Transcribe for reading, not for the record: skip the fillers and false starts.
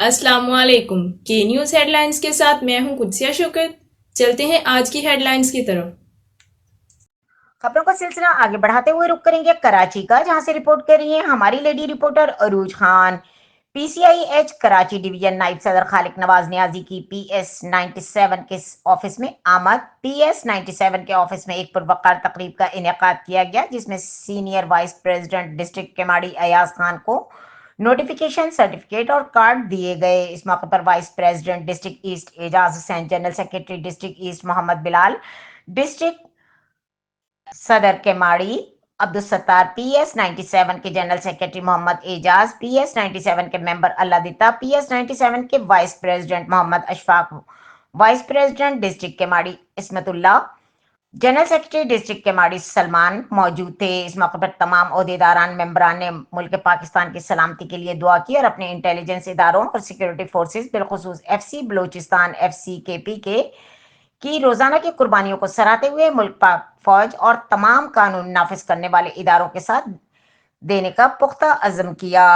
अस्सलाम वालेकुम के न्यूज़ हेडलाइंस के साथ मैं हूं कुदसिया शौकत। चलते हैं आज की हेडलाइंस की तरफ। खबरों का सिलसिला आगे बढ़ाते हुए रुक करेंगे कराची का, जहां से रिपोर्ट कर रही है हमारी लेडी रिपोर्टर अरूज खान। पीसीआईएच कराची डिवीजन नाइब सदर खालिक नवाज नियाजी की पीएस 97 के ऑफिस में आमद। पीएस 97 के ऑफिस में एक पुरवकार तकरीब का इनेकाद किया गया, जिसमें senior vice president district Keamari Ayaz Khan को नोटिफिकेशन, सर्टिफिकेट और कार्ड दिए गए। इस मौके पर vice president district east Ejaz Hussain, general secretary district east Mohammad Bilal, district सदर केमाड़ी अब्दुल सत्तार, पीएस 97 के general secretary Mohammad Ejaz, PS 97 के मेंबर अल्लादिता, पीएस 97 के vice president Mohammad Ashfaq, vice president district Keamari Ismatullah, general secretary district Keamari Salman मौजूद थे। इस मौके पर तमाम ओहदेदारान मेंबरान ने मुल्क पाकिस्तान की सलामती के लिए दुआ की और अपने इंटेलिजेंस इदारों और सिक्योरिटी फोर्सेस बिलखुसूस एफसी बलूचिस्तान, एफसी केपी के की रोजाना की कुर्बानियों को सराहते हुए मुल्क पाक फौज और तमाम कानून नाफिज करने वाले इदारों के साथ देने का पुख्ता अज़्म किया।